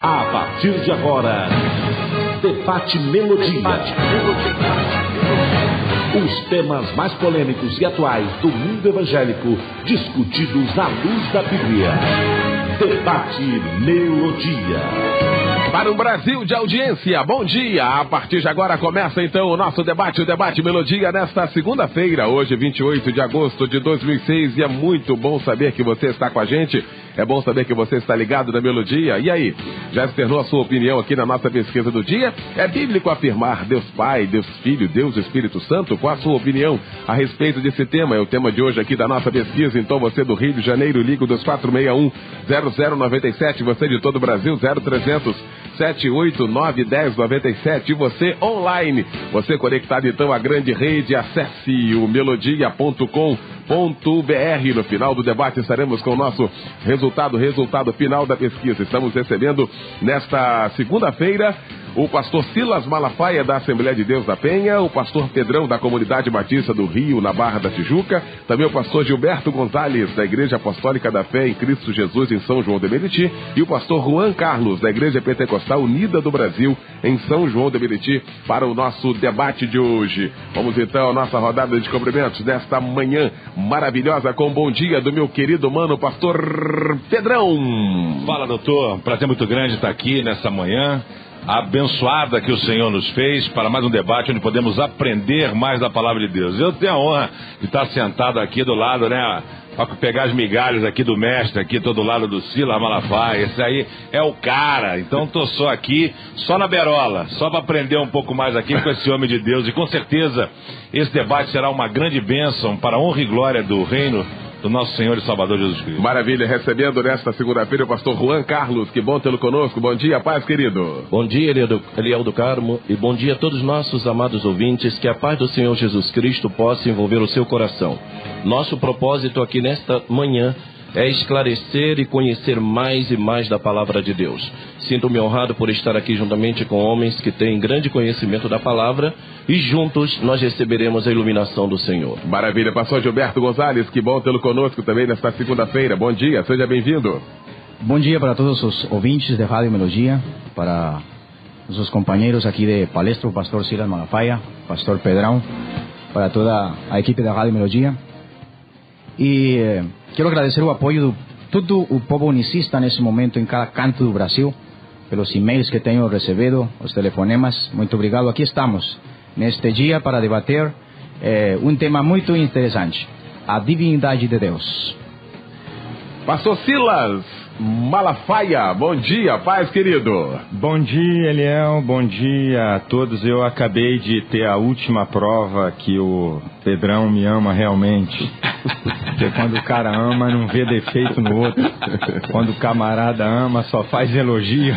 A partir de agora, Debate Melodia. Os temas mais polêmicos e atuais do mundo evangélico, discutidos à luz da Bíblia. Debate Melodia. Para um Brasil de audiência, bom dia! A partir de agora começa então o nosso debate, o Debate Melodia, nesta segunda-feira, hoje 28 de agosto de 2006, e é muito bom saber que você está com a gente, é bom saber que você está ligado na Melodia. E aí, já externou a sua opinião aqui na nossa pesquisa do dia? É bíblico afirmar Deus Pai, Deus Filho, Deus Espírito Santo? Qual a sua opinião a respeito desse tema? É o tema de hoje aqui da nossa pesquisa. Então você do Rio de Janeiro, liga dos 461-0097, você de todo o Brasil, 0300-789-1097, e você online, você conectado então à grande rede, acesse o melodia.com.br. No final do debate estaremos com o nosso resultado final da pesquisa. Estamos recebendo nesta segunda-feira o pastor Silas Malafaia, da Assembleia de Deus da Penha, o pastor Pedrão, da Comunidade Batista do Rio, na Barra da Tijuca, também o pastor Gilberto Gonzalez, da Igreja Apostólica da Fé em Cristo Jesus, em São João de Meriti, e o pastor Juan Carlos, da Igreja Pentecostal Unida do Brasil, em São João de Meriti, para o nosso debate de hoje. Vamos então à nossa rodada de cumprimentos nesta manhã maravilhosa, com bom dia do meu querido mano, pastor Pedrão. Fala, doutor, prazer muito grande estar aqui nessa manhã abençoada que o Senhor nos fez para mais um debate onde podemos aprender mais da palavra de Deus. Eu tenho a honra de estar sentado aqui do lado, né, para pegar as migalhas aqui do mestre, aqui todo lado do Silas Malafaia. Esse aí é o cara. Então tô só aqui, só na berola, só para aprender um pouco mais aqui com esse homem de Deus. E com certeza esse debate será uma grande bênção para a honra e glória do reino do nosso Senhor e Salvador Jesus Cristo. Maravilha, recebendo nesta segunda-feira o pastor Juan Carlos, que bom tê-lo conosco. Bom dia, paz, querido. Bom dia, Eliel do Carmo, e bom dia a todos os nossos amados ouvintes, que a paz do Senhor Jesus Cristo possa envolver o seu coração. Nosso propósito aqui nesta manhã é esclarecer e conhecer mais e mais da palavra de Deus. Sinto-me honrado por estar aqui juntamente com homens que têm grande conhecimento da palavra, e juntos nós receberemos a iluminação do Senhor. Maravilha, pastor Gilberto Gonzalez, que bom tê-lo conosco também nesta segunda-feira. Bom dia, seja bem-vindo. Bom dia para todos os ouvintes de Rádio Melodia, para os companheiros aqui de palestra, o pastor Silas Malafaia, pastor Pedrão, para toda a equipe da Rádio Melodia. E quero agradecer o apoio de todo o povo unicista nesse momento em cada canto do Brasil, pelos e-mails que tenho recebido, os telefonemas. Muito obrigado. Aqui estamos neste dia para debater um tema muito interessante: a divindade de Deus. Pastor Silas Malafaia, bom dia, paz, querido. Bom dia, Eliel, bom dia a todos. Eu acabei de ter a última prova que o Pedrão me ama realmente. Porque quando o cara ama, não vê defeito no outro. Quando o camarada ama, só faz elogio.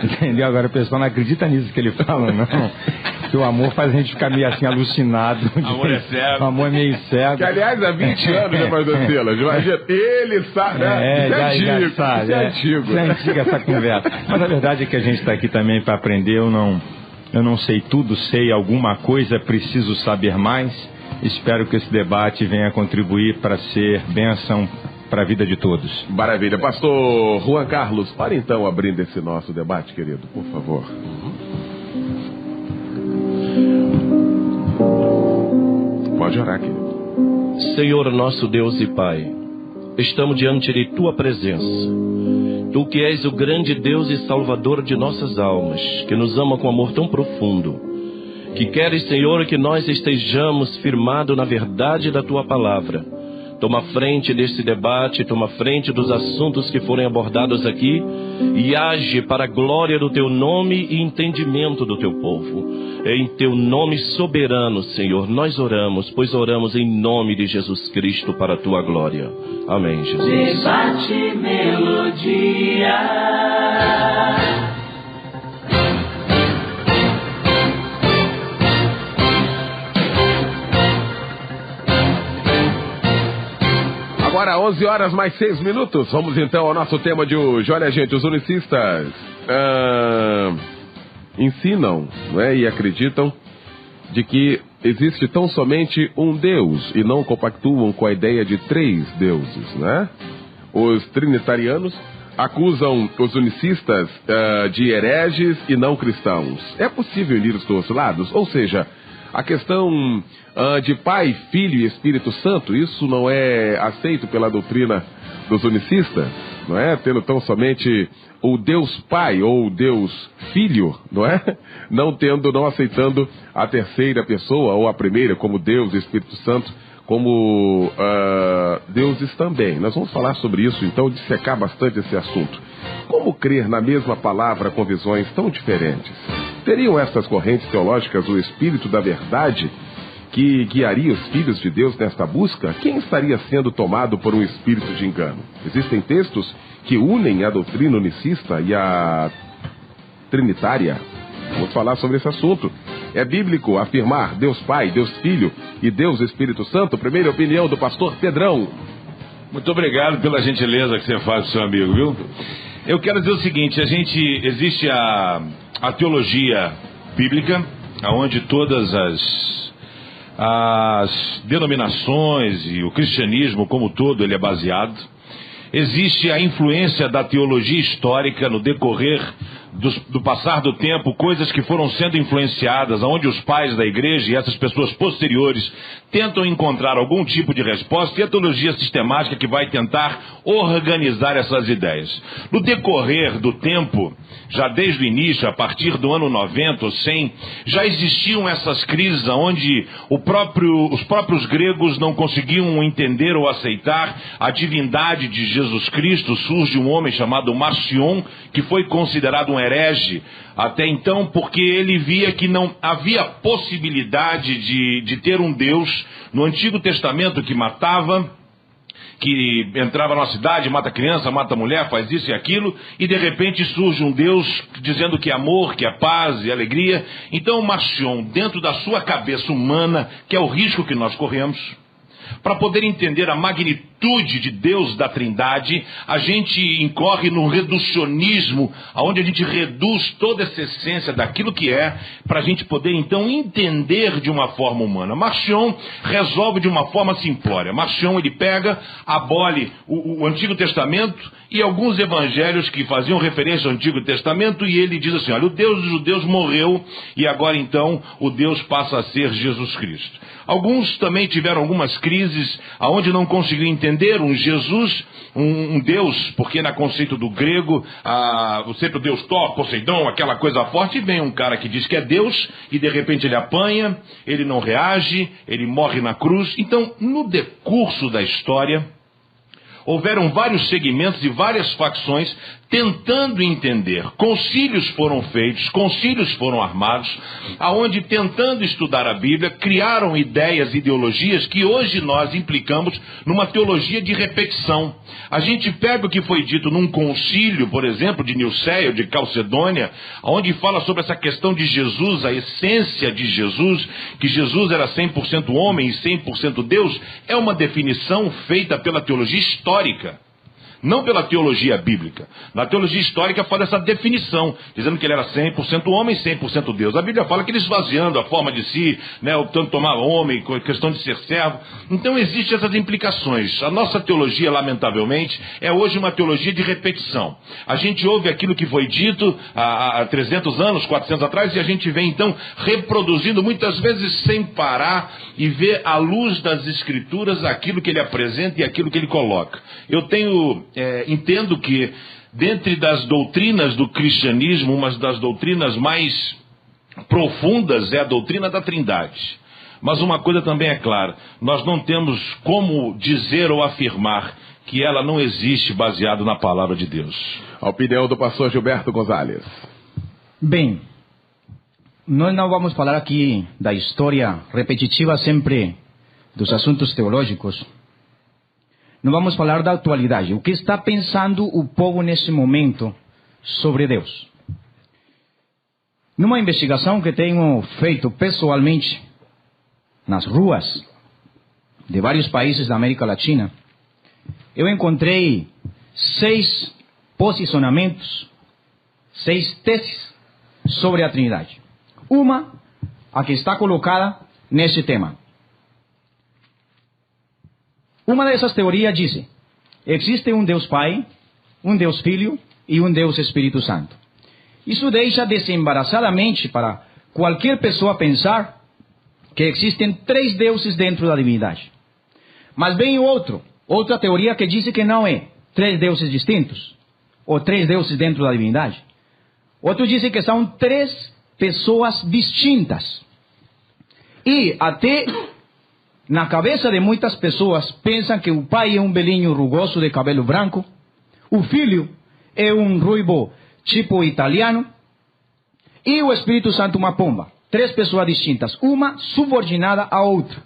Entendeu? Agora o pessoal não acredita nisso que ele fala, não. Que o amor faz a gente ficar meio assim alucinado. Amor é cego. O amor é meio cego. Que aliás, há 20 anos depois do Silas. Imagina, ele sabe, né? Já sabe. É antiga essa conversa. Mas a verdade é que a gente está aqui também para aprender. Eu não sei tudo, sei alguma coisa, preciso saber mais. Espero que esse debate venha contribuir para ser bênção para a vida de todos. Maravilha. Pastor Juan Carlos, para então abrindo esse nosso debate, querido, por favor. Pode orar, querido. Senhor nosso Deus e Pai, estamos diante de Tua presença. Tu que és o grande Deus e Salvador de nossas almas, que nos ama com amor tão profundo, que queres, Senhor, que nós estejamos firmados na verdade da Tua palavra. Toma frente desse debate, toma frente dos assuntos que forem abordados aqui e age para a glória do Teu nome e entendimento do Teu povo. Em Teu nome soberano, Senhor, nós oramos, pois oramos em nome de Jesus Cristo para a Tua glória. Amém, Jesus. Debate Melodia. Agora 11 horas mais 6 minutos. Vamos então ao nosso tema de hoje. Olha, gente, os unicistas ensinam, né, e acreditam de que existe tão somente um Deus e não compactuam com a ideia de três deuses, né? Os trinitarianos acusam os unicistas de hereges e não cristãos. É possível unir os dois lados? Ou seja, a questão de Pai, Filho e Espírito Santo, isso não é aceito pela doutrina dos unicistas, não é? Tendo tão somente o Deus Pai ou Deus Filho, não é? Não aceitando a terceira pessoa ou a primeira como Deus e Espírito Santo, como deuses também. Nós vamos falar sobre isso, então, dissecar bastante esse assunto. Como crer na mesma palavra com visões tão diferentes? Teriam estas correntes teológicas o espírito da verdade que guiaria os filhos de Deus nesta busca? Quem estaria sendo tomado por um espírito de engano? Existem textos que unem a doutrina unicista e a trinitária. Vamos falar sobre esse assunto. É bíblico afirmar Deus Pai, Deus Filho e Deus Espírito Santo? Primeira opinião do pastor Pedrão. Muito obrigado pela gentileza que você faz com seu amigo, viu? Eu quero dizer o seguinte, existe a teologia bíblica, onde todas as denominações e o cristianismo como todo ele é baseado. Existe a influência da teologia histórica no decorrer do passar do tempo, coisas que foram sendo influenciadas, onde os pais da igreja e essas pessoas posteriores tentam encontrar algum tipo de resposta, e a teologia sistemática que vai tentar organizar essas ideias. No decorrer do tempo, já desde o início, a partir do ano 90 ou 100, já existiam essas crises onde os próprios gregos não conseguiam entender ou aceitar a divindade de Jesus Cristo. Surge um homem chamado Marcion, que foi considerado um herege até então, porque ele via que não havia possibilidade de ter um Deus no Antigo Testamento que matava, que entrava numa cidade, mata criança, mata mulher, faz isso e aquilo, e de repente surge um Deus dizendo que é amor, que é paz e alegria. Então Marcion, dentro da sua cabeça humana, que é o risco que nós corremos, para poder entender a magnitude de Deus da Trindade, a gente incorre no reducionismo, onde a gente reduz toda essa essência daquilo que é, para a gente poder então entender de uma forma humana. Marcion resolve de uma forma simplória. Marcion, ele pega, abole o Antigo Testamento e alguns evangelhos que faziam referência ao Antigo Testamento, e ele diz assim: olha, o Deus dos judeus morreu e agora então o Deus passa a ser Jesus Cristo. Alguns também tiveram algumas crises aonde não conseguiam entender um Jesus, um Deus, porque na conceito do grego, sempre o Deus Thor, Poseidon, aquela coisa forte, e vem um cara que diz que é Deus, e de repente ele apanha, ele não reage, ele morre na cruz. Então, no decurso da história, houveram vários segmentos e várias facções tentando entender. Concílios foram feitos, concílios foram armados, aonde, tentando estudar a Bíblia, criaram ideias, ideologias que hoje nós implicamos numa teologia de repetição. A gente pega o que foi dito num concílio, por exemplo, de Nicéia, de Calcedônia, onde fala sobre essa questão de Jesus, a essência de Jesus, que Jesus era 100% homem e 100% Deus, é uma definição feita pela teologia histórica, não pela teologia bíblica. Na teologia histórica fala essa definição, dizendo que ele era 100% homem e 100% Deus. A Bíblia fala que ele esvaziando a forma de si, optando tomar homem, questão de ser servo. Então existem essas implicações. A nossa teologia, lamentavelmente, é hoje uma teologia de repetição. A gente ouve aquilo que foi dito há 300 anos, 400 atrás, e a gente vem então reproduzindo muitas vezes sem parar e ver à luz das Escrituras aquilo que ele apresenta e aquilo que ele coloca. Eu entendo que, dentre das doutrinas do cristianismo, uma das doutrinas mais profundas é a doutrina da Trindade. Mas uma coisa também é clara: nós não temos como dizer ou afirmar que ela não existe baseado na palavra de Deus. A opinião do pastor Gilberto Gonzalez. Bem, nós não vamos falar aqui da história repetitiva sempre dos assuntos teológicos. Não vamos falar da atualidade. O que está pensando o povo nesse momento sobre Deus? Numa investigação que tenho feito pessoalmente nas ruas de vários países da América Latina, eu encontrei 6 posicionamentos, 6 teses sobre a Trindade. Uma, a que está colocada nesse tema. Uma dessas teorias diz: existe um Deus Pai, um Deus Filho e um Deus Espírito Santo. Isso deixa desembaraçadamente para qualquer pessoa pensar que existem 3 deuses dentro da divindade. Mas vem outra teoria que diz que não é 3 deuses distintos, ou 3 deuses dentro da divindade. Outros dizem que são 3 pessoas distintas. E até na cabeça de muitas pessoas pensam que o pai é um velhinho rugoso de cabelo branco, o filho é um ruivo tipo italiano, e o Espírito Santo uma pomba. 3 pessoas distintas, uma subordinada à outra.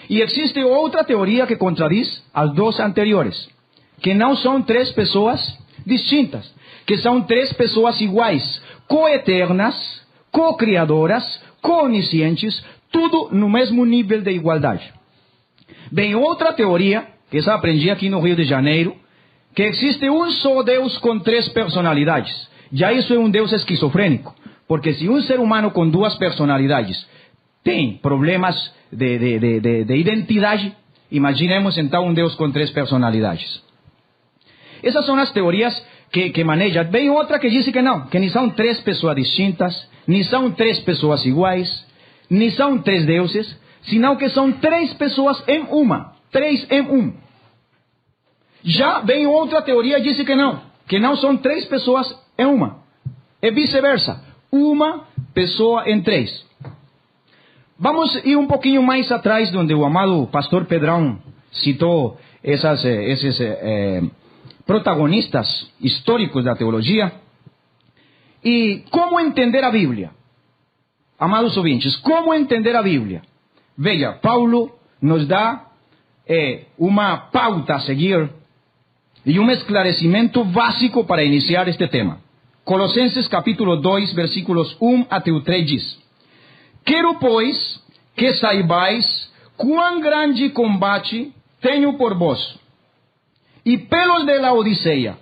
E existe outra teoria que contradiz as 2 anteriores, que não são 3 pessoas distintas, que são 3 pessoas iguais, coeternas, co-criadoras, co-oniscientes, tudo no mesmo nível de igualdade. Bem, outra teoria, que essa aprendi aqui no Rio de Janeiro, que existe um só Deus com 3 personalidades. Já isso é um Deus esquizofrênico, porque se um ser humano com 2 personalidades tem problemas de identidade, imaginemos então um Deus com 3 personalidades. Essas são as teorias que maneja. Bem, outra que diz que não, que nem são 3 pessoas distintas, nem são 3 pessoas iguais, nem são 3 deuses, senão que são 3 pessoas em uma, 3 em 1. Já vem outra teoria e diz que não são 3 pessoas em uma, é vice-versa, uma pessoa em 3. Vamos ir um pouquinho mais atrás, onde o amado pastor Pedrão citou esses protagonistas históricos da teologia. E como entender a Bíblia? Amados ouvintes, como entender a Bíblia? Veja, Paulo nos dá uma pauta a seguir e um esclarecimento básico para iniciar este tema. Colossenses capítulo 2, versículos 1 até o 3 diz: Quero, pois, que saibais quão grande combate tenho por vós, e pelos de Laodiceia,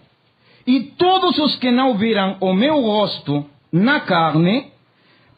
e todos os que não viram o meu rosto na carne,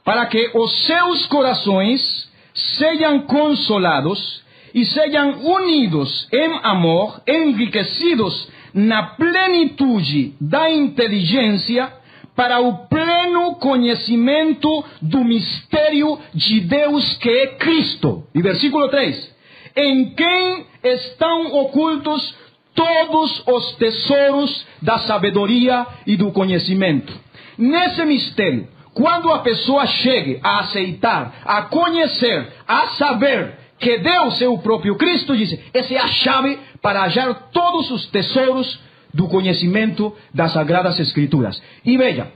para que os seus corações sejam consolados e sejam unidos em amor, enriquecidos na plenitude da inteligência, para o pleno conhecimento do mistério de Deus que é Cristo. E versículo 3: em quem estão ocultos todos os tesouros da sabedoria e do conhecimento. Nesse mistério, quando a pessoa chegue a aceitar, a conhecer, a saber que Deus é o próprio Cristo, diz, essa é a chave para achar todos os tesouros do conhecimento das Sagradas Escrituras. E veja,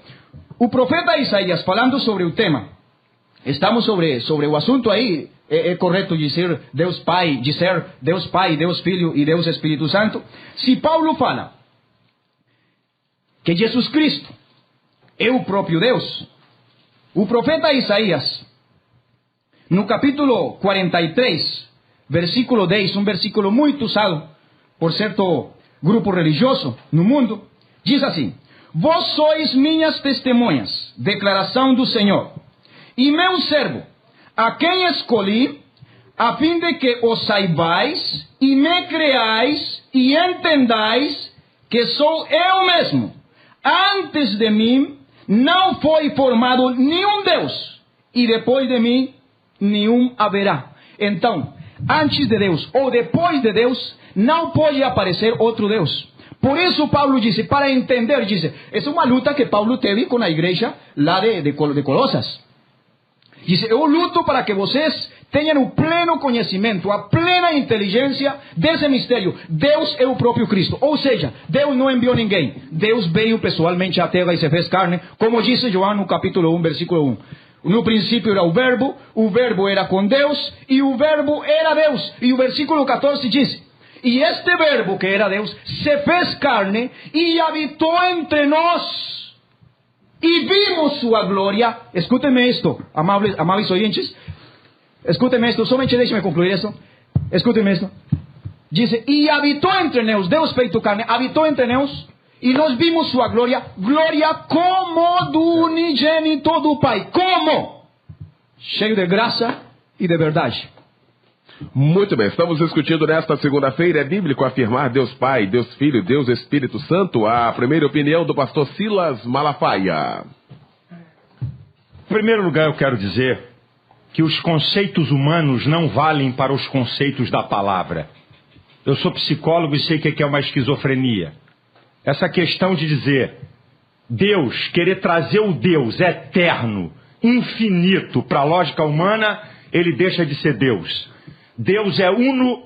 o profeta Isaías, falando sobre o tema, estamos sobre o assunto aí, é correto dizer Deus Pai, Deus Filho e Deus Espírito Santo. Se Paulo fala que Jesus Cristo é o próprio Deus, o profeta Isaías, no capítulo 43, versículo 10, um versículo muito usado por certo grupo religioso no mundo, diz assim: vós sois minhas testemunhas, declaração do Senhor, e meu servo, a quem escolhi, a fim de que o saibais e me creais e entendais que sou eu mesmo. Antes de mim não foi formado nenhum Deus, e depois de mim nenhum haverá. Então, antes de Deus ou depois de Deus, não pode aparecer outro Deus. Por isso Paulo disse, para entender, disse, essa é uma luta que Paulo teve com a igreja lá de Colossas. Disse, eu luto para que vocês tenham o pleno conhecimento, a plena inteligência desse mistério. Deus é o próprio Cristo. Ou seja, Deus não enviou ninguém. Deus veio pessoalmente à terra e se fez carne, como disse João no capítulo 1, versículo 1. No princípio era o Verbo era com Deus, e o Verbo era Deus. E o versículo 14 diz, e este Verbo que era Deus se fez carne e habitou entre nós. E vimos sua glória. Escútenme isto, amables oyentes. Escútenme isto, somente deixe-me concluir isso. Escútenme isto. Diz, e habitou entre nós, Deus feito carne, habitou entre nós, e nós vimos sua glória, glória como do unigênito do Pai. Como? Cheio de graça e de verdade. Muito bem, estamos discutindo nesta segunda-feira. É bíblico afirmar Deus Pai, Deus Filho, Deus Espírito Santo? A primeira opinião do pastor Silas Malafaia. Em primeiro lugar, eu quero dizer que os conceitos humanos não valem para os conceitos da palavra. Eu sou psicólogo e sei o que é uma esquizofrenia. Essa questão de dizer Deus, querer trazer o Deus eterno, infinito para a lógica humana, ele deixa de ser Deus. Deus é uno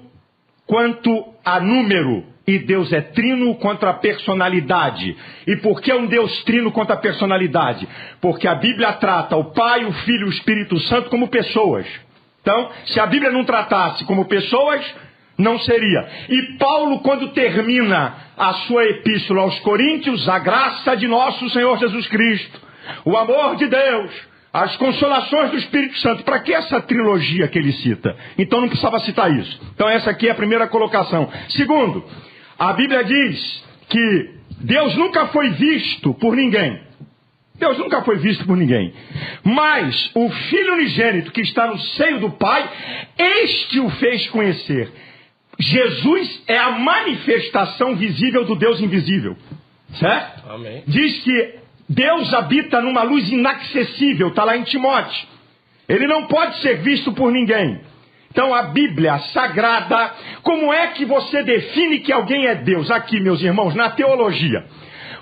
quanto a número e Deus é trino quanto a personalidade. E por que um Deus trino quanto a personalidade? Porque a Bíblia trata o Pai, o Filho e o Espírito Santo como pessoas. Então, se a Bíblia não tratasse como pessoas, não seria. E Paulo, quando termina a sua epístola aos Coríntios, a graça de nosso Senhor Jesus Cristo, o amor de Deus, as consolações do Espírito Santo. Para que essa trilogia que ele cita? Então não precisava citar isso. Então essa aqui é a primeira colocação. Segundo, a Bíblia diz que Deus nunca foi visto por ninguém. Deus nunca foi visto por ninguém. Mas o Filho unigênito que está no seio do Pai, este o fez conhecer. Jesus é a manifestação visível do Deus invisível. Certo? Amém. Diz que Deus habita numa luz inacessível, está lá em Timóteo. Ele não pode ser visto por ninguém. Então a Bíblia Sagrada, como é que você define que alguém é Deus? Aqui, meus irmãos, na teologia.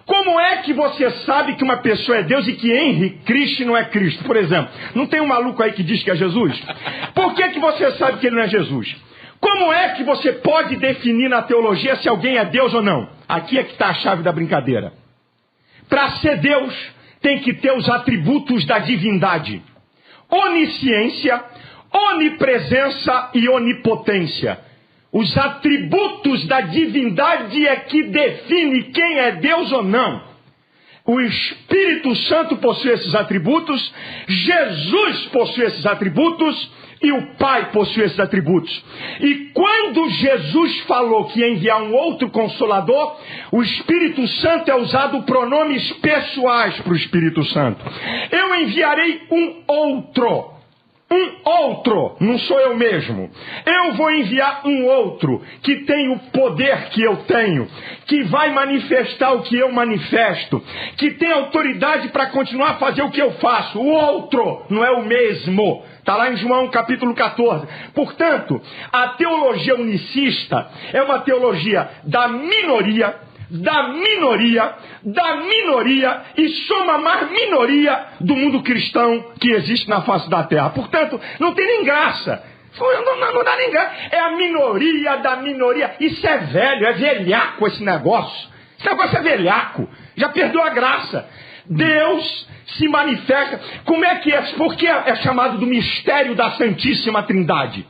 Como é que você sabe que uma pessoa é Deus e que Henri Cristo não é Cristo? Por exemplo, não tem um maluco aí que diz que é Jesus? Por que você sabe que ele não é Jesus? Como é que você pode definir na teologia se alguém é Deus ou não? Aqui é que está a chave da brincadeira. Para ser Deus, tem que ter os atributos da divindade. Onisciência, onipresença e onipotência. Os atributos da divindade é que define quem é Deus ou não. O Espírito Santo possui esses atributos, Jesus possui esses atributos e o Pai possui esses atributos. E quando Jesus falou que ia enviar um outro Consolador, o Espírito Santo é usado pronomes pessoais para o Espírito Santo. Eu enviarei um outro, não sou eu mesmo. Eu vou enviar um outro que tem o poder que eu tenho, que vai manifestar o que eu manifesto, que tem autoridade para continuar a fazer o que eu faço. O outro não é o mesmo. Está lá em João capítulo 14. Portanto, a teologia unicista é uma teologia da minoria e soma mais minoria do mundo cristão que existe na face da terra. Portanto, não tem nem graça. Não dá nem graça. É a minoria da minoria. Isso é velho, é velhaco esse negócio. Esse negócio é velhaco. Já perdeu a graça. Deus se manifesta. Como é que é? Por que é chamado do mistério da Santíssima Trindade?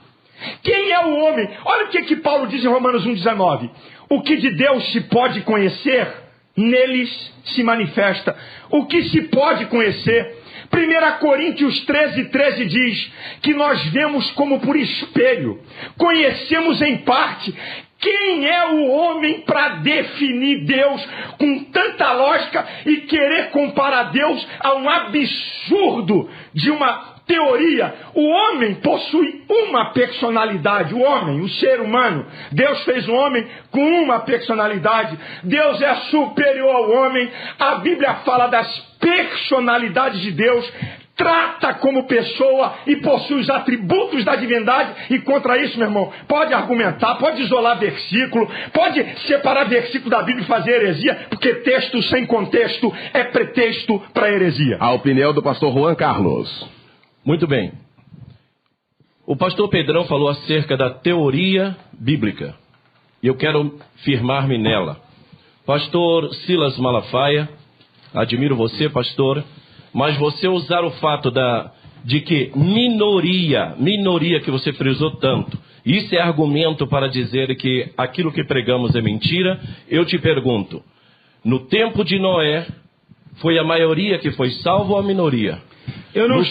Quem é o homem? Olha o que Paulo diz em Romanos 1,19. O que de Deus se pode conhecer, neles se manifesta. O que se pode conhecer? 1 Coríntios 13:13 diz que nós vemos como por espelho, conhecemos em parte. Quem é o homem para definir Deus com tanta lógica e querer comparar Deus a um absurdo de uma teoria? O homem possui uma personalidade, o homem, o ser humano. Deus fez o homem com uma personalidade. Deus é superior ao homem. A Bíblia fala das personalidades de Deus, trata como pessoa e possui os atributos da divindade. E contra isso, meu irmão, pode argumentar, pode isolar versículo, pode separar versículo da Bíblia e fazer heresia, porque texto sem contexto é pretexto para heresia. A opinião do pastor Juan Carlos. Muito bem. O pastor Pedrão falou acerca da teoria bíblica. E eu quero firmar-me nela. Pastor Silas Malafaia, admiro você, pastor, mas você usar o fato de que minoria que você frisou tanto, isso é argumento para dizer que aquilo que pregamos é mentira. Eu te pergunto, no tempo de Noé, foi a maioria que foi salva ou a minoria?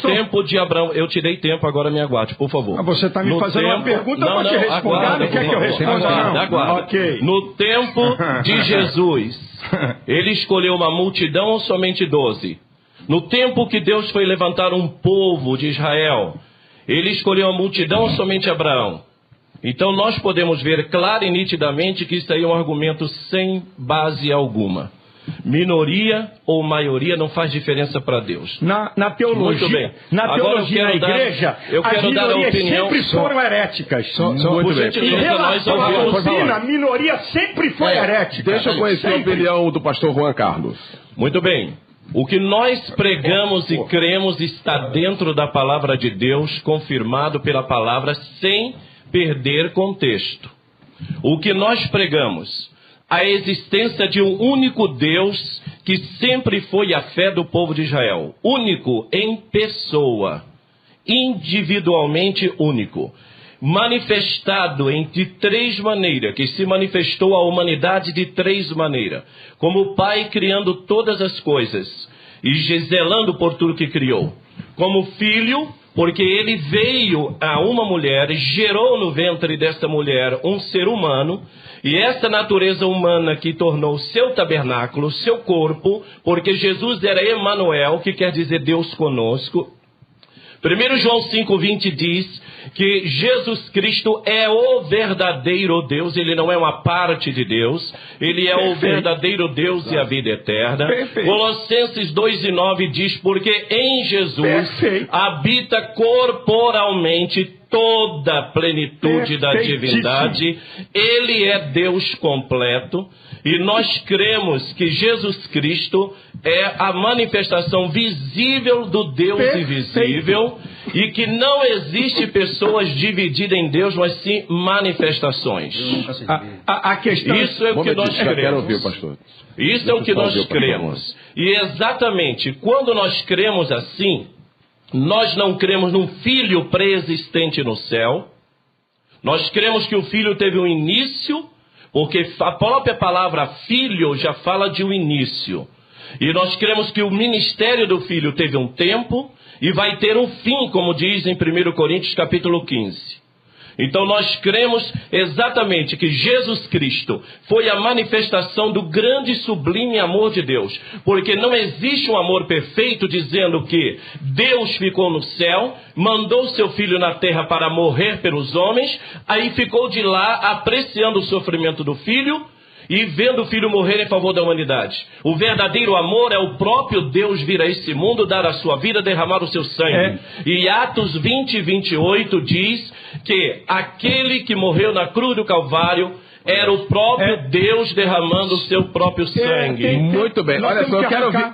Tempo de Abraão, eu te dei tempo, agora me aguarde, por favor. Você está me fazendo uma pergunta para te responder, não quer que eu responda, não? Aguarda. Okay. No tempo de Jesus, ele escolheu uma multidão ou somente 12? No tempo que Deus foi levantar um povo de Israel, ele escolheu a multidão ou somente Abraão? Então nós podemos ver claro e nitidamente que isso aí é um argumento sem base alguma. Minoria ou maioria não faz diferença para Deus. Na teologia, Muito bem. na Agora teologia da igreja, as minorias sempre foram heréticas. Por gentileza, Em relação à doutrina, a minoria sempre foi herética. Deixa eu conhecer a opinião do pastor Juan Carlos. Muito bem. O que nós pregamos e cremos está dentro da palavra de Deus, confirmado pela palavra, sem perder contexto. O que nós pregamos? A existência de um único Deus que sempre foi a fé do povo de Israel. Único em pessoa. Individualmente único. Manifestado de três maneiras, que se manifestou à humanidade de três maneiras. Como o Pai criando todas as coisas e zelando por tudo que criou. Como Filho, porque ele veio a uma mulher, gerou no ventre desta mulher um ser humano, e essa natureza humana que tornou seu tabernáculo, seu corpo, porque Jesus era Emanuel, que quer dizer Deus conosco. 1 João 5,20 diz que Jesus Cristo é o verdadeiro Deus, ele não é uma parte de Deus, ele é o verdadeiro Deus e a vida eterna. Colossenses 2,9 diz, porque em Jesus habita corporalmente toda a plenitude da divindade, ele é Deus completo, e nós cremos que Jesus Cristo é a manifestação visível do Deus invisível, e que não existe pessoas divididas em Deus, mas sim manifestações. A questão... Isso é o que nós cremos. Quero ouvir, pastor. Isso é o que nós cremos. E exatamente quando nós cremos assim, nós não cremos num filho pré-existente no céu. Nós cremos que o filho teve um início, porque a própria palavra filho já fala de um início. E nós cremos que o ministério do filho teve um tempo e vai ter um fim, como diz em 1 Coríntios capítulo 15. Então nós cremos exatamente que Jesus Cristo foi a manifestação do grande e sublime amor de Deus. Porque não existe um amor perfeito dizendo que Deus ficou no céu, mandou seu filho na terra para morrer pelos homens, aí ficou de lá apreciando o sofrimento do filho e vendo o filho morrer em favor da humanidade. O verdadeiro amor é o próprio Deus vir a esse mundo, dar a sua vida, derramar o seu sangue. E Atos 20 e 28 diz que aquele que morreu na cruz do Calvário era o próprio Deus derramando o seu próprio sangue. Muito bem. Olha só,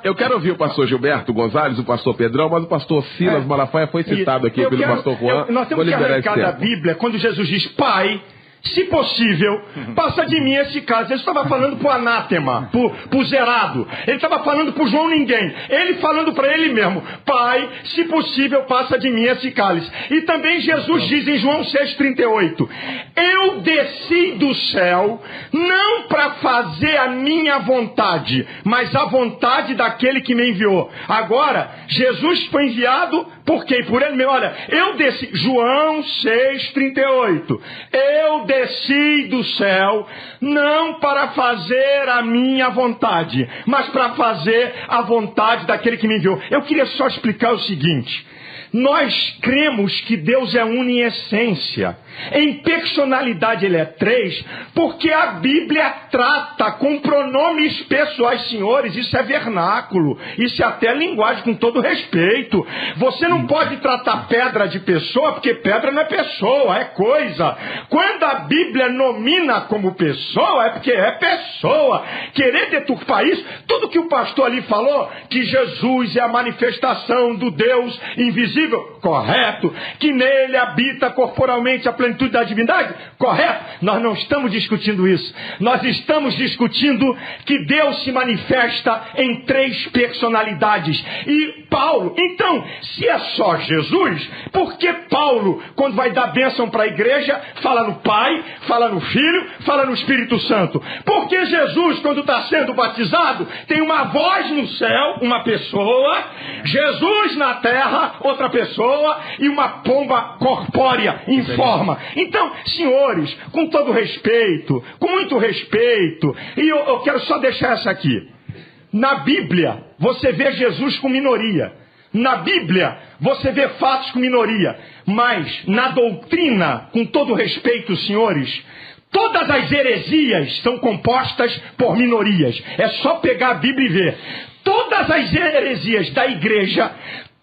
eu quero ouvir o pastor Gilberto Gonzalez, o pastor Pedrão, mas o pastor Silas Malafaia foi citado aqui pelo pastor Juan. Nós temos que arrancar da Bíblia, quando Jesus diz, Pai, se possível, passa de mim esse caso. Ele estava falando pro anátema, pro zerado. Ele estava falando pro João ninguém. Ele falando para ele mesmo, Pai, se possível, passa de mim esse cálice. E também Jesus diz em João 6,38, eu desci do céu, não para fazer a minha vontade, mas a vontade daquele que me enviou. Agora, Jesus foi enviado por quem? Por ele mesmo. Olha, eu desci, João 6,38, eu desci do céu, não para fazer a minha vontade, mas para fazer a vontade daquele que me enviou. Eu queria só explicar o seguinte. Nós cremos que Deus é uno em essência. Em personalidade ele é três, porque a Bíblia trata com pronomes pessoais, senhores, isso é vernáculo, isso é até linguagem, com todo respeito. Você não pode tratar pedra de pessoa, porque pedra não é pessoa, é coisa. Quando a Bíblia nomina como pessoa, é porque é pessoa. Querer deturpar isso, tudo que o pastor ali falou, que Jesus é a manifestação do Deus invisível, correto, que nele habita corporalmente a plenitude da divindade, correto? Nós não estamos discutindo isso. Nós estamos discutindo que Deus se manifesta em três personalidades. E Paulo, então, se é só Jesus, por que Paulo, quando vai dar bênção para a igreja, fala no Pai, fala no Filho, fala no Espírito Santo? Porque Jesus, quando está sendo batizado, tem uma voz no céu, uma pessoa, Jesus na terra, outra pessoa, e uma pomba corpórea, em forma. Então, senhores, com todo respeito, com muito respeito, e eu quero só deixar essa aqui. Na Bíblia, você vê Jesus com minoria. Na Bíblia, você vê fatos com minoria, mas na doutrina, com todo respeito, senhores, todas as heresias são compostas por minorias. É só pegar a Bíblia e ver. Todas as heresias da igreja,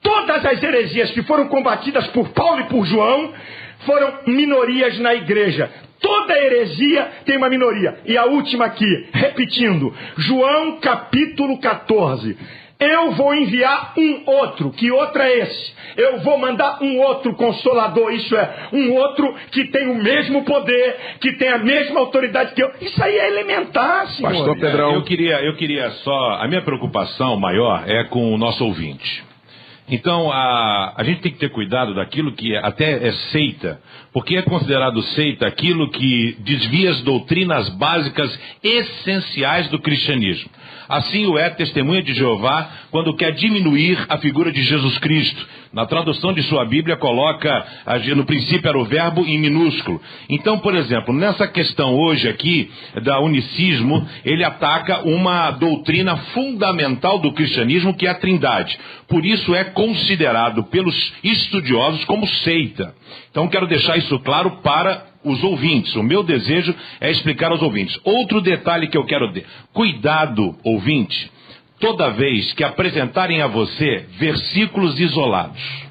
todas as heresias que foram combatidas por Paulo e por João, foram minorias na igreja. Toda heresia tem uma minoria. E a última aqui, repetindo, João capítulo 14. Eu vou enviar um outro. Que outro é esse? Eu vou mandar um outro consolador. Isso é, um outro que tem o mesmo poder, que tem a mesma autoridade que eu. Isso aí é elementar, senhor. Pastor Pedrão. Eu queria só... A minha preocupação maior é com o nosso ouvinte. Então, a gente tem que ter cuidado daquilo que até é seita, porque é considerado seita aquilo que desvia as doutrinas básicas essenciais do cristianismo. Assim o é Testemunha de Jeová quando quer diminuir a figura de Jesus Cristo. Na tradução de sua Bíblia coloca, no princípio era o verbo em minúsculo. Então, por exemplo, nessa questão hoje aqui, da unicismo, ele ataca uma doutrina fundamental do cristianismo, que é a Trindade. Por isso é considerado pelos estudiosos como seita. Então quero deixar isso claro para os ouvintes. O meu desejo é explicar aos ouvintes. Outro detalhe que eu quero ter. Cuidado, ouvinte, toda vez que apresentarem a você versículos isolados.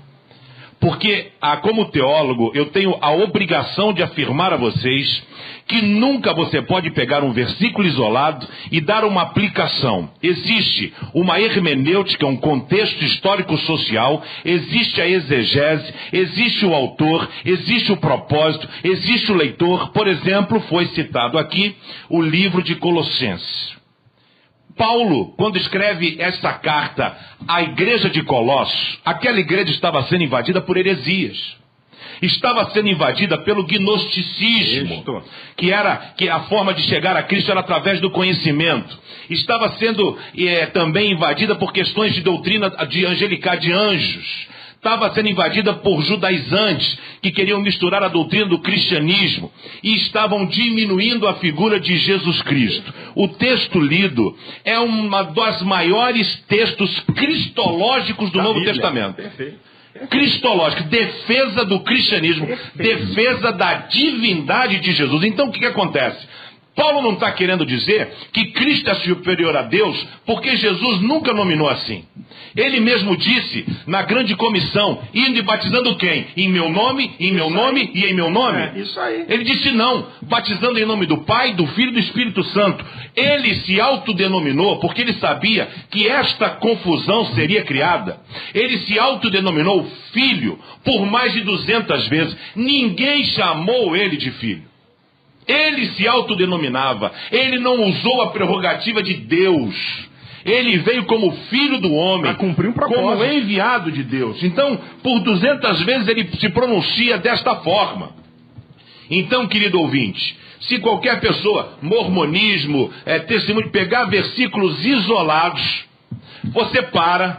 Porque, como teólogo, eu tenho a obrigação de afirmar a vocês que nunca você pode pegar um versículo isolado e dar uma aplicação. Existe uma hermenêutica, um contexto histórico-social, existe a exegese, existe o autor, existe o propósito, existe o leitor. Por exemplo, foi citado aqui o livro de Colossenses. Paulo, quando escreve esta carta à igreja de Colossos, aquela igreja estava sendo invadida por heresias. Estava sendo invadida pelo gnosticismo, que a forma de chegar a Cristo era através do conhecimento. Estava sendo também invadida por questões de doutrina de angelical, de anjos. Estava sendo invadida por judaizantes que queriam misturar a doutrina do cristianismo e estavam diminuindo a figura de Jesus Cristo. O texto lido é um dos maiores textos cristológicos do Novo Testamento. Perfeito. Cristológico, defesa do cristianismo, defesa da divindade de Jesus. Então o que acontece? Paulo não está querendo dizer que Cristo é superior a Deus, porque Jesus nunca nominou assim. Ele mesmo disse na grande comissão, indo e batizando quem? Em meu nome, em meu nome e em meu nome. Isso aí. Ele disse não, batizando em nome do Pai, do Filho e do Espírito Santo. Ele se autodenominou porque ele sabia que esta confusão seria criada. Ele se autodenominou filho por mais de 200 vezes. Ninguém chamou ele de filho. Ele se autodenominava. Ele não usou a prerrogativa de Deus. Ele veio como filho do homem, para cumprir um propósito, como enviado de Deus. Então, por 200 vezes ele se pronuncia desta forma. Então, querido ouvinte, se qualquer pessoa, mormonismo, testemunho, pegar versículos isolados, você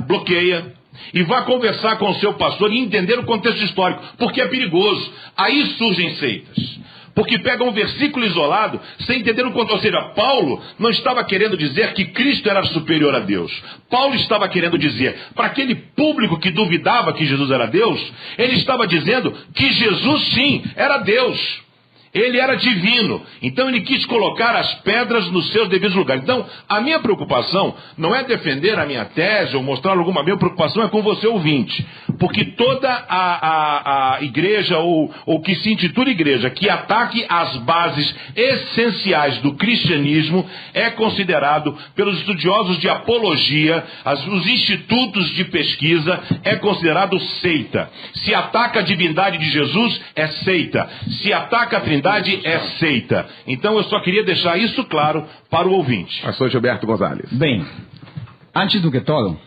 bloqueia e vá conversar com o seu pastor e entender o contexto histórico, porque é perigoso. Aí surgem seitas. Porque pega um versículo isolado, sem entender o contexto. Ou seja, Paulo não estava querendo dizer que Cristo era superior a Deus. Paulo estava querendo dizer, para aquele público que duvidava que Jesus era Deus, ele estava dizendo que Jesus sim era Deus. Ele era divino. Então ele quis colocar as pedras nos seus devidos lugares. Então, a minha preocupação não é defender a minha tese ou mostrar alguma. A minha preocupação é com você, ouvinte. Porque toda a igreja, ou que se intitula igreja, que ataque as bases essenciais do cristianismo, é considerado pelos estudiosos de apologia, os institutos de pesquisa, é considerado seita. Se ataca a divindade de Jesus, é seita. Se ataca a Trindade, é seita. Então eu só queria deixar isso claro para o ouvinte. Pastor Gilberto Gonzalez. Bem, antes do que todo,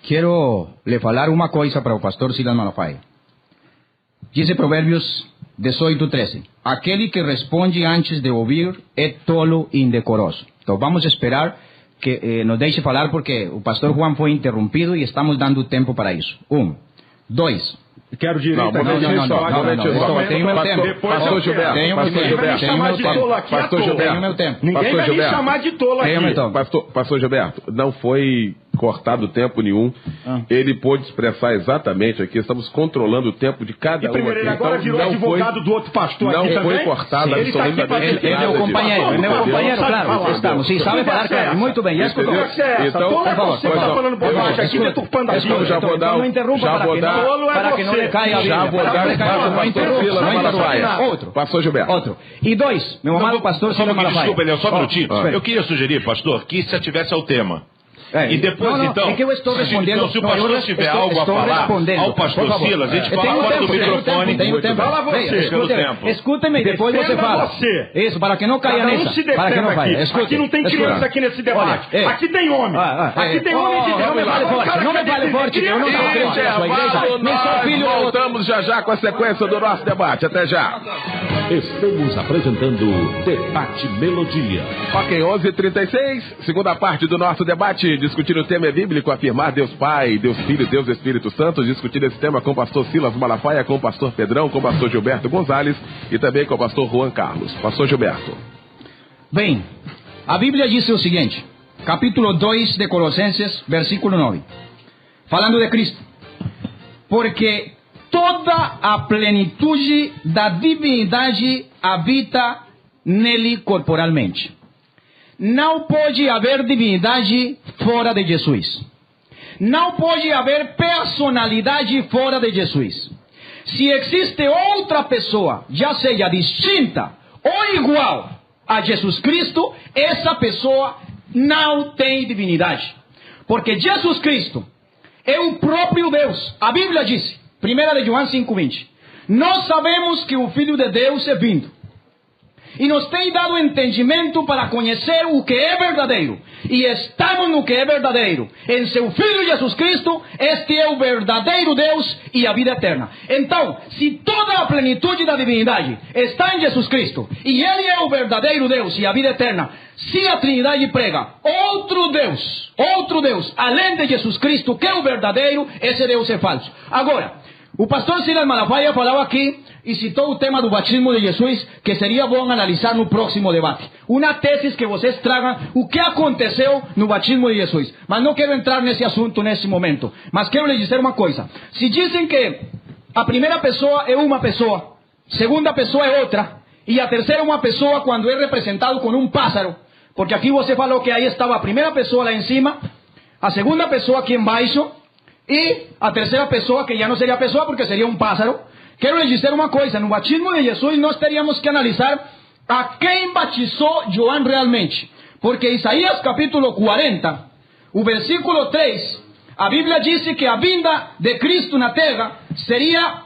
quero lhe falar uma coisa para o pastor Silas Malafaia. Diz Provérbios 18:13. Aquele que responde antes de ouvir é tolo e indecoroso. Então vamos esperar que nos deixe falar, porque o pastor Juan foi interrompido e estamos dando tempo para isso. 1. 2. Quero direito não, tenho meu tempo. Pastor Gilberto, Ninguém vai me chamar de tolo aqui. Pastor Gilberto, não foi cortado tempo nenhum. Ele pôde expressar exatamente aqui, estamos controlando o tempo de cada um aqui. Ele agora virou advogado do outro pastor aqui também. Não foi cortado absolutamente. Ele é meu companheiro, claro, estamos. Sim, sabe falar claro. Muito bem, já escutou. Então, por favor, você está falando bobagem aqui, deturpando a vida. Já vou dar, não interrompa para que não lhe caia a vida. Já vou dar não interrompa. Outro. Pastor Gilberto. Outro. E dois, meu amado pastor Silas Malafaia. Desculpa, Eliel, só um minutinho. Eu queria sugerir, pastor, que se ativesse ao tema. E depois, então, é que eu estou respondendo, se o pastor tiver algo a falar ao pastor Silas, a gente fala fora do microfone. Fala você. Escutem-me, depois você fala. Isso, para que não caia nessa. Para que não caia. Aqui não tem criança aqui nesse debate. Aqui tem homem. Aqui tem homem de Deus. Não me fale forte, não me fale forte, que eu não sou crente na sua igreja. Nem sou filho. Voltamos já com a sequência do nosso debate. Até já. Estamos apresentando Debate Melodia. Ok, 11h36, segunda parte do nosso debate, discutindo o tema bíblico, afirmar Deus Pai, Deus Filho, Deus Espírito Santo, discutindo esse tema com o pastor Silas Malafaia, com o pastor Pedrão, com o pastor Gilberto Gonzalez e também com o pastor Juan Carlos. Pastor Gilberto. Bem, a Bíblia diz o seguinte, capítulo 2 de Colossenses, versículo 9, falando de Cristo, porque toda a plenitude da divindade habita nele corporalmente. Não pode haver divindade fora de Jesus. Não pode haver personalidade fora de Jesus. Se existe outra pessoa, já seja distinta ou igual a Jesus Cristo, essa pessoa não tem divindade. Porque Jesus Cristo é o próprio Deus. A Bíblia diz, 1 de João 5:20, nós sabemos que o Filho de Deus é vindo e nos tem dado entendimento para conhecer o que é verdadeiro, e estamos no que é verdadeiro, em seu Filho Jesus Cristo. Este é o verdadeiro Deus e a vida eterna. Então, se toda a plenitude da divindade está em Jesus Cristo, e Ele é o verdadeiro Deus e a vida eterna, se a Trindade prega outro Deus, além de Jesus Cristo, que é o verdadeiro, esse Deus é falso. Agora, o pastor Silas Malafaia falava aqui e citou o tema do batismo de Jesus, que seria bom analisar no próximo debate. Uma tese que vocês tragam o que aconteceu no batismo de Jesus. Mas não quero entrar nesse assunto nesse momento. Mas quero lhes dizer uma coisa. Se dizem que a primeira pessoa é uma pessoa, segunda pessoa é outra, e a terceira é uma pessoa quando é representado com um pássaro, porque aqui você falou que aí estava a primeira pessoa lá em cima, a segunda pessoa aqui embaixo, e a terceira pessoa, que já não seria pessoa porque seria um pássaro. Quero lhes dizer uma coisa, no batismo de Jesus nós teríamos que analisar a quem batizou João realmente. Porque Isaías capítulo 40, o versículo 3, a Bíblia diz que a vinda de Cristo na terra seria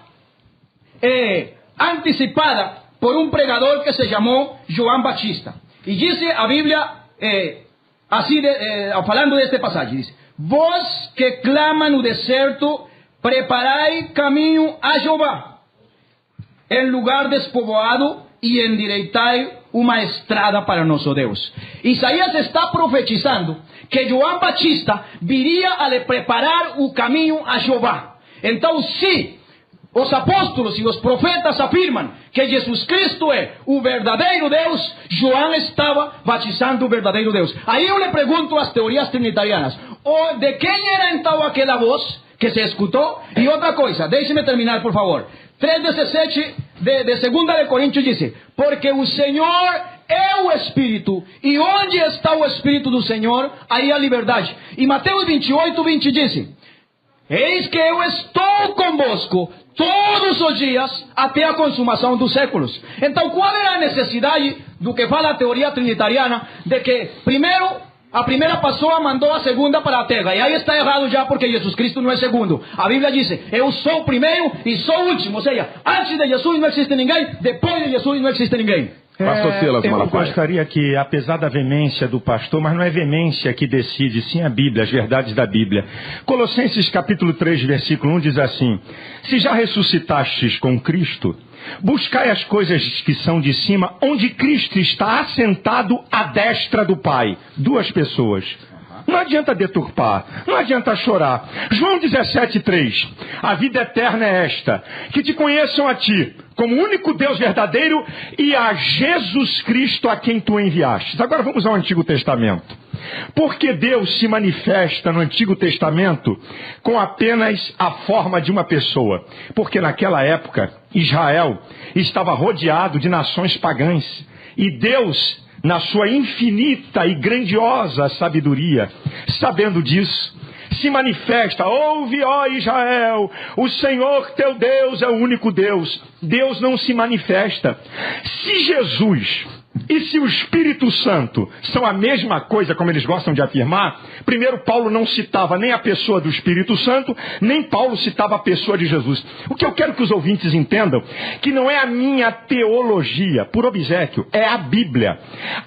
antecipada por um pregador que se chamou João Batista. E diz a Bíblia, assim, falando deste passagem, diz: vós que clama no deserto, preparai caminho a Jeová, em lugar despovoado, e endireitai uma estrada para nosso Deus. Isaías está profetizando que João Batista viria a lhe preparar o caminho a Jeová. Então, se os apóstolos e os profetas afirmam que Jesus Cristo é o verdadeiro Deus, João estava batizando o verdadeiro Deus. Aí eu lhe pergunto às teorias trinitarianas, de quem era então aquela voz que se escutou? E outra coisa, deixe-me terminar, por favor. 3:17 de 2 de Coríntios diz: porque o Senhor é o Espírito, e onde está o Espírito do Senhor, aí há liberdade. E Mateus 28:20 diz: eis que eu estou convosco todos os dias até a consumação dos séculos. Então, qual é a necessidade do que fala a teoria trinitariana, de que primeiro a primeira pessoa mandou a segunda para a terra? E aí está errado já, porque Jesus Cristo não é segundo. A Bíblia diz: eu sou o primeiro e sou o último. Ou seja, antes de Jesus não existe ninguém, depois de Jesus não existe ninguém. Pastor Silas Malafaia. Eu gostaria que, apesar da veemência do pastor, mas não é veemência que decide, sim a Bíblia, as verdades da Bíblia. Colossenses capítulo 3, versículo 1 diz assim: se já ressuscitastes com Cristo, buscai as coisas que são de cima, onde Cristo está assentado à destra do Pai. Duas pessoas. Não adianta deturpar, não adianta chorar. João 17:3, a vida eterna é esta, que te conheçam a ti, como único Deus verdadeiro, e a Jesus Cristo a quem tu enviaste. Agora vamos ao Antigo Testamento. Porque Deus se manifesta no Antigo Testamento com apenas a forma de uma pessoa. Porque naquela época, Israel estava rodeado de nações pagãs. E Deus, na sua infinita e grandiosa sabedoria, sabendo disso, se manifesta. Ouve, ó Israel, o Senhor teu Deus é o único Deus. Deus não se manifesta. Se Jesus e se o Espírito Santo são a mesma coisa, como eles gostam de afirmar, primeiro Paulo não citava nem a pessoa do Espírito Santo, nem Paulo citava a pessoa de Jesus. O que eu quero que os ouvintes entendam, que não é a minha teologia, por obséquio, é a Bíblia.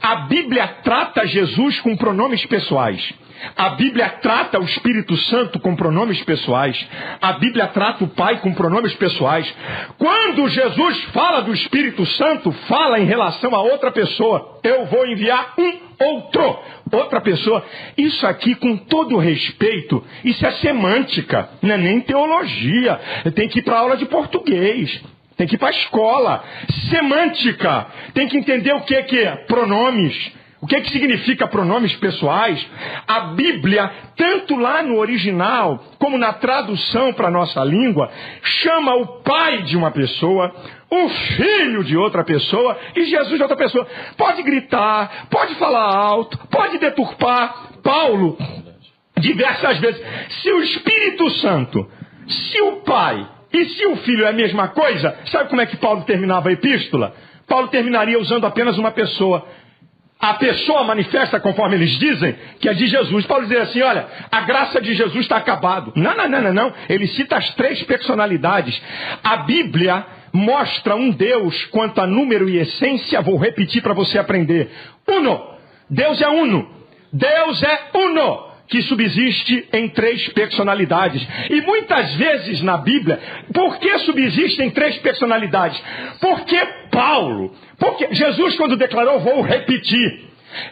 A Bíblia trata Jesus com pronomes pessoais. A Bíblia trata o Espírito Santo com pronomes pessoais. A Bíblia trata o Pai com pronomes pessoais. Quando Jesus fala do Espírito Santo, fala em relação a outra pessoa. Eu vou enviar outra pessoa. Isso aqui, com todo respeito, isso é semântica, não é nem teologia. Tem que ir para aula de português. Tem que ir para a escola. Semântica. Tem que entender o que é pronomes. O que significa pronomes pessoais? A Bíblia, tanto lá no original, como na tradução para a nossa língua, chama o pai de uma pessoa, o filho de outra pessoa e Jesus de outra pessoa. Pode gritar, pode falar alto, pode deturpar. Paulo, diversas vezes, se o Espírito Santo, se o pai e se o filho é a mesma coisa, sabe como é que Paulo terminava a epístola? Paulo terminaria usando apenas uma pessoa. A pessoa manifesta, conforme eles dizem, que é de Jesus. Paulo diz assim, olha, a graça de Jesus está acabado. Não. Ele cita as 3 personalidades. A Bíblia mostra um Deus quanto a número e essência, vou repetir para você aprender. Uno. Deus é uno. Deus é uno, que subsiste em 3 personalidades. E muitas vezes na Bíblia, por que subsiste em 3 personalidades? Porque Jesus, quando declarou, vou repetir,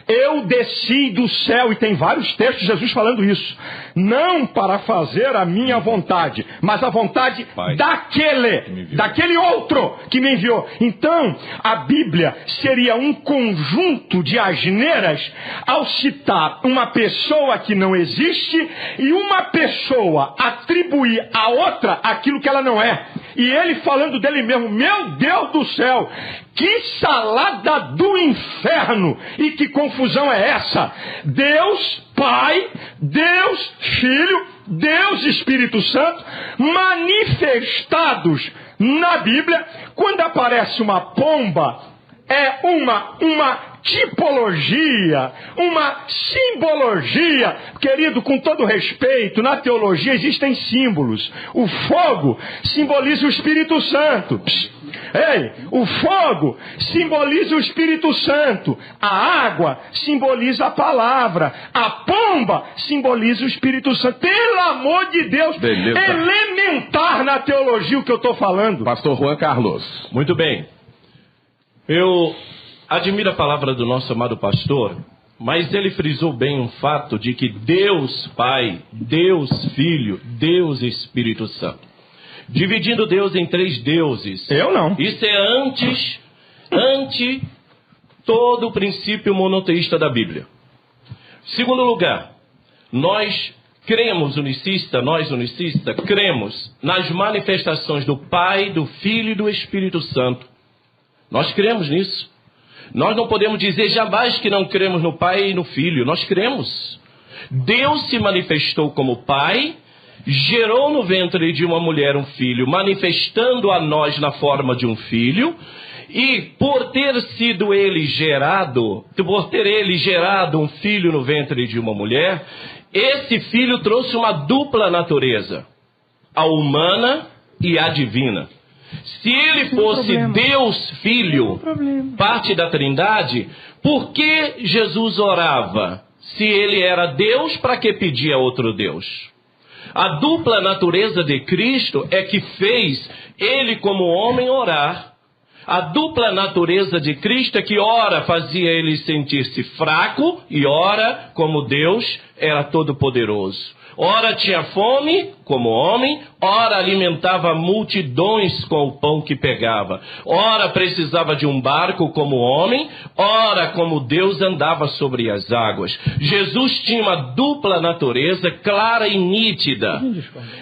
eu desci do céu, e tem vários textos de Jesus falando isso, não para fazer a minha vontade, mas a vontade daquele outro que me enviou. Então, a Bíblia seria um conjunto de asneiras ao citar uma pessoa que não existe e uma pessoa atribuir a outra aquilo que ela não é. E ele falando dele mesmo, meu Deus do céu, que salada do inferno! E que confusão é essa? Deus Pai, Deus Filho, Deus Espírito Santo, manifestados na Bíblia. Quando aparece uma pomba, é uma tipologia, uma simbologia. Querido, com todo respeito, na teologia existem símbolos. O fogo simboliza o Espírito Santo. O fogo simboliza o Espírito Santo. A água simboliza a palavra. A pomba simboliza o Espírito Santo. Pelo amor de Deus, beleza. Elementar na teologia o que eu estou falando. Pastor Juan Carlos. Muito bem. Eu admiro a palavra do nosso amado pastor, mas ele frisou bem um fato de que Deus Pai, Deus Filho, Deus Espírito Santo. Dividindo Deus em 3 deuses. Eu não. Isso é ante todo o princípio monoteísta da Bíblia. Segundo lugar, nós unicistas, cremos nas manifestações do Pai, do Filho e do Espírito Santo. Nós cremos nisso. Nós não podemos dizer jamais que não cremos no Pai e no Filho. Nós cremos. Deus se manifestou como Pai, gerou no ventre de uma mulher um filho, manifestando a nós na forma de um filho, e por ter ele gerado um filho no ventre de uma mulher, esse filho trouxe uma dupla natureza, a humana e a divina. Se ele fosse Deus Filho, parte da Trindade, por que Jesus orava? Se ele era Deus, para que pedia outro Deus? A dupla natureza de Cristo é que fez ele como homem orar. A dupla natureza de Cristo é que ora fazia ele sentir-se fraco e ora como Deus era todo poderoso. Ora tinha fome, como homem, ora alimentava multidões com o pão que pegava. Ora precisava de um barco como homem, ora como Deus andava sobre as águas. Jesus tinha uma dupla natureza clara e nítida.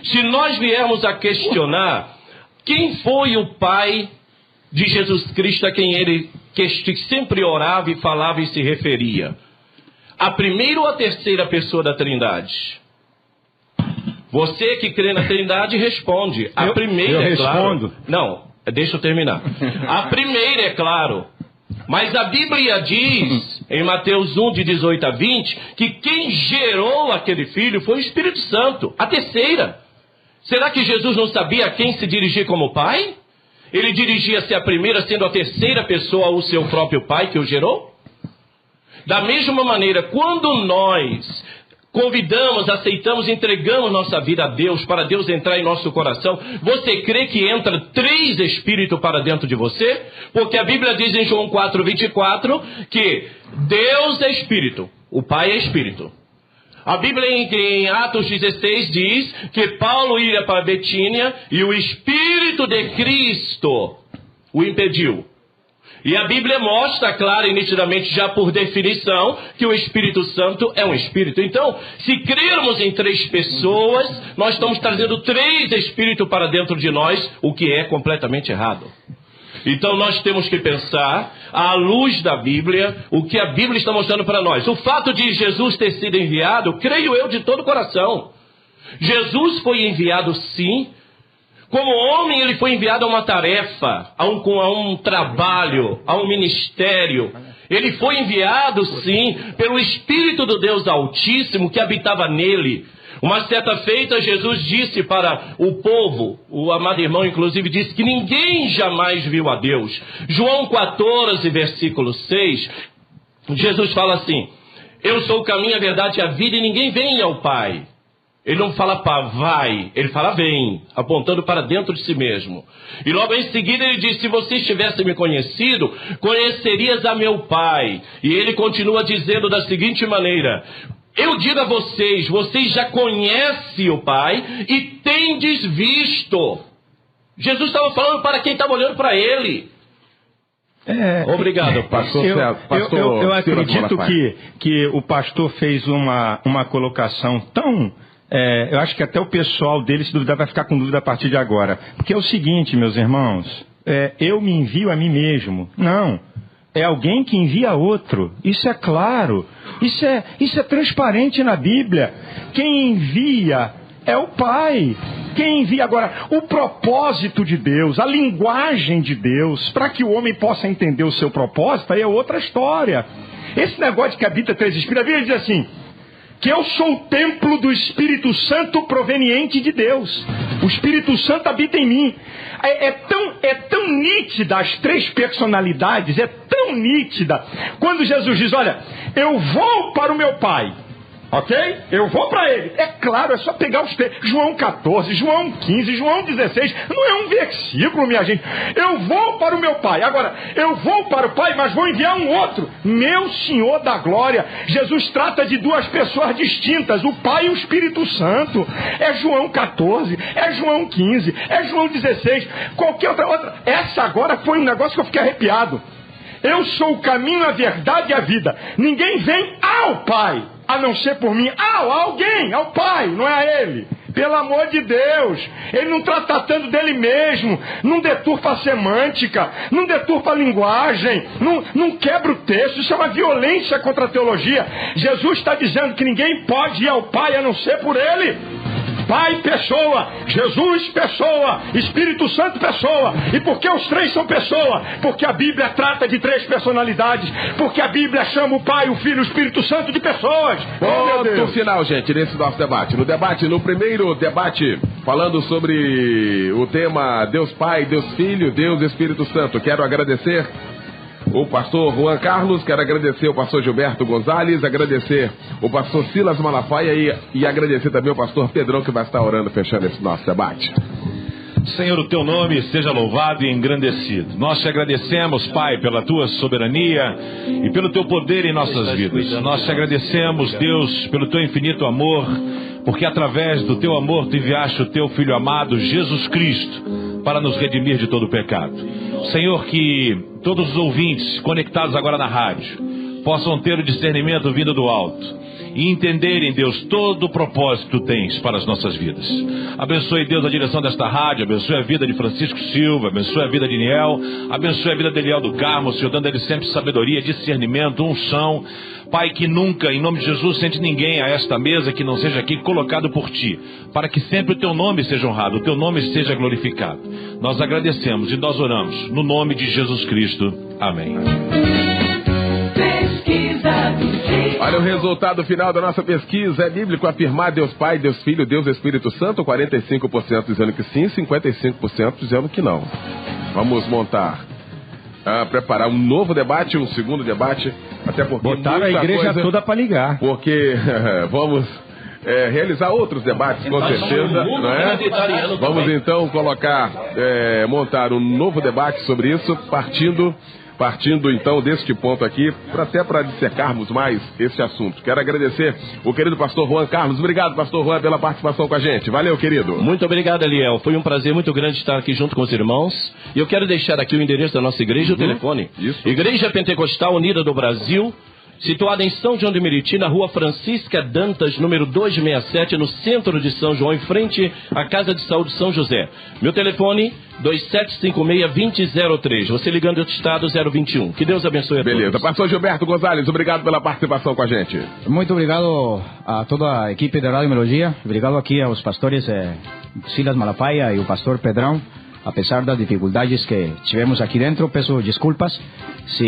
Se nós viermos a questionar quem foi o Pai de Jesus Cristo a quem ele sempre orava e falava e se referia, a primeira ou a terceira pessoa da Trindade? Você que crê na Trindade responde. A primeira, eu respondo. Claro. Não, deixa eu terminar. A primeira, é claro. Mas a Bíblia diz, em Mateus 1, de 18 a 20, que quem gerou aquele filho foi o Espírito Santo. A terceira. Será que Jesus não sabia a quem se dirigir como pai? Ele dirigia-se a primeira, sendo a terceira pessoa o seu próprio pai que o gerou? Da mesma maneira, quando nós convidamos, aceitamos, entregamos nossa vida a Deus, para Deus entrar em nosso coração, você crê que entra 3 espíritos para dentro de você? Porque a Bíblia diz em João 4:24 que Deus é espírito, o Pai é espírito. A Bíblia em Atos 16 diz que Paulo ia para Betínia e o Espírito de Cristo o impediu. E a Bíblia mostra clara e nitidamente, já por definição, que o Espírito Santo é um Espírito. Então, se crermos em 3 pessoas, nós estamos trazendo 3 Espíritos para dentro de nós, o que é completamente errado. Então nós temos que pensar, à luz da Bíblia, o que a Bíblia está mostrando para nós. O fato de Jesus ter sido enviado, creio eu de todo o coração. Jesus foi enviado sim. Como homem, ele foi enviado a uma tarefa, a um trabalho, a um ministério. Ele foi enviado, sim, pelo Espírito do Deus Altíssimo que habitava nele. Uma certa feita, Jesus disse para o povo, o amado irmão, inclusive, disse que ninguém jamais viu a Deus. João 14, versículo 6, Jesus fala assim: eu sou o caminho, a verdade e a vida, e ninguém vem ao Pai. Ele não fala vai, ele fala vem, apontando para dentro de si mesmo. E logo em seguida ele diz: se você tivesse me conhecido, conhecerias a meu Pai. E ele continua dizendo da seguinte maneira: eu digo a vocês, vocês já conhecem o Pai e tendes visto. Jesus estava falando para quem estava olhando para ele. Obrigado, pastor. Eu acredito que o pastor fez uma colocação tão... eu acho que até o pessoal dele, se duvidar, vai ficar com dúvida a partir de agora. Porque é o seguinte, meus irmãos, eu me envio a mim mesmo. Não, é alguém que envia outro. Isso é claro, isso é transparente na Bíblia. Quem envia é o Pai. Quem envia agora, o propósito de Deus, a linguagem de Deus, para que o homem possa entender o seu propósito, aí é outra história. Esse negócio de que habita 3 espíritos, a Bíblia diz assim, que eu sou o templo do Espírito Santo proveniente de Deus. O Espírito Santo habita em mim. É tão nítida as 3 personalidades, é tão nítida. Quando Jesus diz, olha, eu vou para o meu Pai, ok? Eu vou para ele. É claro, é só pegar os 3. João 14, João 15, João 16. Não é um versículo, minha gente. Eu vou para o meu Pai. Agora, eu vou para o Pai, mas vou enviar um outro. Meu Senhor da Glória. Jesus trata de 2 pessoas distintas. O Pai e o Espírito Santo. É João 14, é João 15, é João 16. Qualquer outra. Essa agora foi um negócio que eu fiquei arrepiado. Eu sou o caminho, a verdade e a vida. Ninguém vem ao Pai a não ser por mim. Alguém, ao Pai, não é a ele. Pelo amor de Deus. Ele não está tratando dele mesmo. Não deturpa a semântica. Não deturpa a linguagem. Não quebra o texto. Isso é uma violência contra a teologia. Jesus está dizendo que ninguém pode ir ao Pai a não ser por ele. Pai, pessoa. Jesus, pessoa. Espírito Santo, pessoa. E por que os 3 são pessoa? Porque a Bíblia trata de 3 personalidades. Porque a Bíblia chama o Pai, o Filho e o Espírito Santo de pessoas. Ponto final, gente, nesse nosso debate. No primeiro debate, falando sobre o tema Deus Pai, Deus Filho, Deus Espírito Santo. Quero agradecer o pastor Juan Carlos, quero agradecer o pastor Gilberto Gonzalez, agradecer o pastor Silas Malafaia e agradecer também o pastor Pedrão, que vai estar orando, fechando esse nosso debate. Senhor, o teu nome seja louvado e engrandecido. Nós te agradecemos, Pai, pela tua soberania e pelo teu poder em nossas vidas. Nós te agradecemos, Deus, pelo teu infinito amor, porque através do teu amor tu enviaste o teu Filho amado, Jesus Cristo, para nos redimir de todo o pecado. Senhor, que todos os ouvintes conectados agora na rádio possam ter o discernimento vindo do alto e entenderem, Deus, todo o propósito que tu tens para as nossas vidas. Abençoe, Deus, a direção desta rádio, abençoe a vida de Francisco Silva, abençoe a vida de Niel, abençoe a vida de Eliel do Carmo, Senhor, dando a ele sempre sabedoria, discernimento, unção. Pai, que nunca, em nome de Jesus, sente ninguém a esta mesa que não seja aqui colocado por Ti, para que sempre o Teu nome seja honrado, o Teu nome seja glorificado. Nós agradecemos e nós oramos, no nome de Jesus Cristo. Amém. Olha o resultado final da nossa pesquisa. É bíblico afirmar Deus Pai, Deus Filho, Deus Espírito Santo? 45% dizendo que sim, 55% dizendo que não. Vamos montar, preparar um novo debate, um segundo debate, até porque botaram a igreja toda para ligar. Porque vamos realizar outros debates, com certeza, não é? Vamos então colocar, montar um novo debate sobre isso, partindo então deste ponto aqui, até para dissecarmos mais esse assunto. Quero agradecer o querido pastor Juan Carlos. Obrigado, pastor Juan, pela participação com a gente. Valeu, querido. Muito obrigado, Eliel. Foi um prazer muito grande estar aqui junto com os irmãos. E eu quero deixar aqui o endereço da nossa igreja e o telefone. Isso. Igreja Pentecostal Unida do Brasil, situada em São João de Meriti, na rua Francisca Dantas, número 267, no centro de São João, em frente à Casa de Saúde São José. Meu telefone, 2756-2003. Você ligando do estado 021. Que Deus abençoe a todos. Beleza. Pastor Gilberto Gonzalez, obrigado pela participação com a gente. Muito obrigado a toda a equipe de Rádio Melodia. Obrigado aqui aos pastores Silas Malafaia e o pastor Pedrão. Apesar das dificuldades que tivemos aqui dentro, peço desculpas se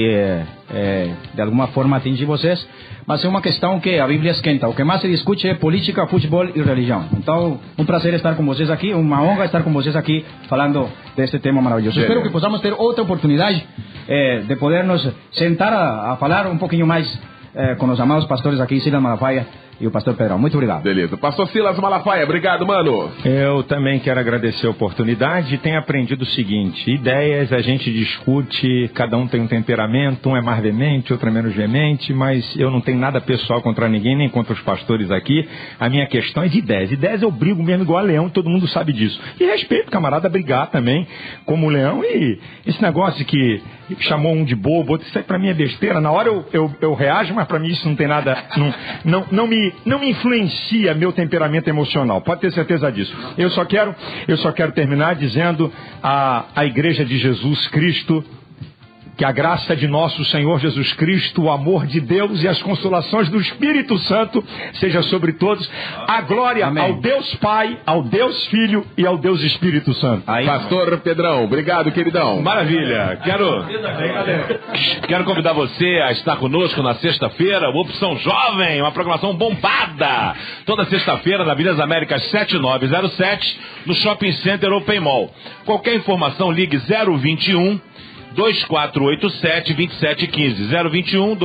de alguma forma atingi vocês, mas é uma questão que a Bíblia esquenta. O que mais se discute é política, futebol e religião. Então, um prazer estar com vocês aqui, uma honra estar com vocês aqui falando deste tema maravilhoso. Espero que possamos ter outra oportunidade de podermos sentar a falar um pouquinho mais com os amados pastores aqui, Silas Malafaia e o pastor Pedrão. Muito obrigado. Beleza. Pastor Silas Malafaia, obrigado, mano. Eu também quero agradecer a oportunidade e tenho aprendido o seguinte: ideias a gente discute, cada um tem um temperamento, um é mais veemente, outro é menos veemente, mas eu não tenho nada pessoal contra ninguém, nem contra os pastores aqui. A minha questão é de ideias. Ideias eu brigo mesmo igual a Leão, todo mundo sabe disso. E respeito, camarada, brigar também como o Leão. E esse negócio que chamou um de bobo, isso aí pra mim é besteira. Na hora eu reajo, mas pra mim isso não tem nada, não me influencia meu temperamento emocional, pode ter certeza disso. Eu só quero terminar dizendo à Igreja de Jesus Cristo que a graça de nosso Senhor Jesus Cristo, o amor de Deus e as consolações do Espírito Santo seja sobre todos. A glória Amém. Ao Deus Pai, ao Deus Filho e ao Deus Espírito Santo. Aí, pastor Pedrão, obrigado, queridão. Maravilha. Quero convidar você a estar conosco na sexta-feira, Opção Jovem, uma programação bombada. Toda sexta-feira, na Avenida das Américas 7907, no Shopping Center Open Mall. Qualquer informação, ligue 021 2487-2715,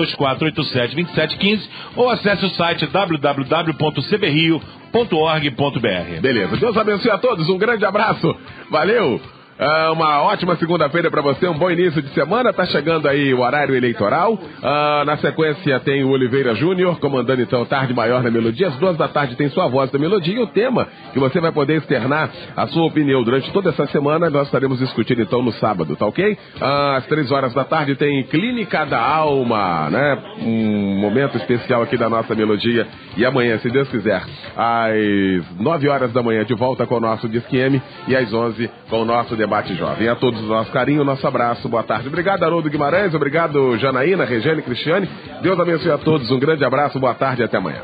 021-2487-2715, ou acesse o site www.cbrio.org.br. Beleza, Deus abençoe a todos, um grande abraço, valeu! Uma ótima segunda-feira para você, um bom início de semana. Tá chegando aí o horário eleitoral. Na sequência tem o Oliveira Júnior comandando então Tarde Maior na Melodia. Às 2 da tarde tem sua voz da Melodia e o tema que você vai poder externar a sua opinião durante toda essa semana. Nós estaremos discutindo então no sábado, tá ok? Às 3 horas da tarde tem Clínica da Alma, né? Um momento especial aqui da nossa Melodia. E amanhã, se Deus quiser, às 9 horas da manhã de volta com o nosso Disque M e às 11 com o nosso Debate Jovem. A todos o nosso carinho, o nosso abraço, boa tarde. Obrigado, Haroldo Guimarães, obrigado, Janaína, Regiane, Cristiane. Deus abençoe a todos, um grande abraço, boa tarde e até amanhã.